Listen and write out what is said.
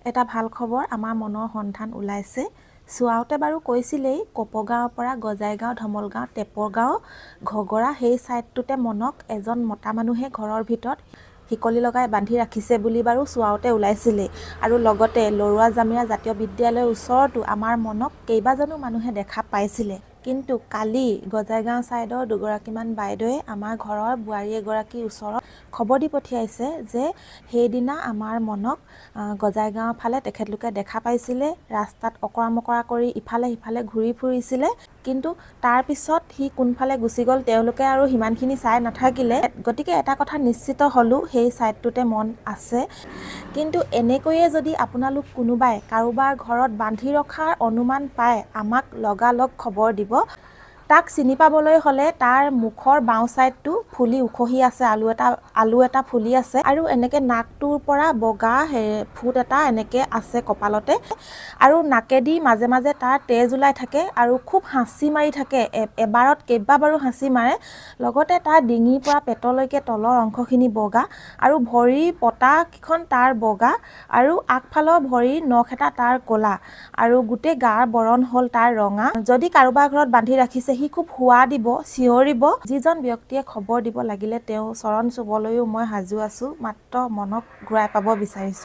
এটা ভাল খবৰ আমাৰ মনৰ সন্ধান ওলাইছে। চোৱাওতে বাৰু কৈছিলেই কপগাঁৱৰ পৰা গজাইগাঁও, ধমলগাঁও, টেপৰগাঁও, ঘগৰা সেই ছাইডটোতে মনক এজন মতা মানুহে ঘৰৰ ভিতৰত শিকলি লগাই বান্ধি ৰাখিছে বুলি বাৰু চোৱাওতে ওলাইছিলেই। আৰু লগতে লৰুৱা জামিয়া জাতীয় বিদ্যালয়ৰ ওচৰতো আমাৰ মনক কেইবাজনো মানুহে দেখা পাইছিলে। কিন্তু কালি গজাইগাঁও ছাইডৰ দুগৰাকীমান বাইদেৱে আমাৰ ঘৰৰ বোৱাৰী এগৰাকীৰ ওচৰত খবৰ দি পঠিয়াইছে যে সেইদিনা আমাৰ মনক গজাইগাঁৱৰ ফালে তেখেতলোকে দেখা পাইছিলে, ৰাস্তাত অকৰা মকৰা কৰি ইফালে সিফালে ঘূৰি ফুৰিছিলে। কিন্তু তাৰপিছত সি কোনফালে গুচি গ'ল তেওঁলোকে আৰু সিমানখিনি চাই নাথাকিলে। গতিকে এটা কথা নিশ্চিত হ'লোঁ, সেই ছাইডটোতে মন আছে। কিন্তু এনেকৈয়ে যদি আপোনালোক কোনোবাই কাৰোবাৰ ঘৰত বান্ধি ৰখাৰ অনুমান পায় আমাক লগালগ খবৰ দিব। তাক চিনি পাবলৈ হ'লে তাৰ মুখৰ বাওঁ ছাইডটো ফুলি উখহি আছে, আলু এটা ফুলি আছে আৰু এনেকৈ নাকটোৰ পৰা বগা ফুট এটা এনেকৈ আছে কপালতে। আৰু নাকেদি মাজে মাজে তাৰ তেজ ওলাই থাকে আৰু খুব হাঁচি মাৰি থাকে। এবাৰত কেইবাবাৰো হাঁচি মাৰে। লগতে তাৰ ডিঙিৰ পৰা পেটলৈকে তলৰ অংশখিনি বগা আৰু ভৰিৰ পতাকেইখন তাৰ বগা আৰু আগফালৰ ভৰিৰ নখ এটা তাৰ ক'লা আৰু গোটেই গাৰ বৰণ হ'ল তাৰ ৰঙা। যদি কাৰোবাৰ ঘৰত বান্ধি ৰাখিছে সি খুব হোৱা দিব, চিঞৰিব। যিজন ব্যক্তিয়ে খবৰ দিব লাগিলে তেওঁ চৰণ চুবলৈও মই সাজু আছোঁ, মাত্ৰ মনক ঘূৰাই পাব বিচাৰিছোঁ।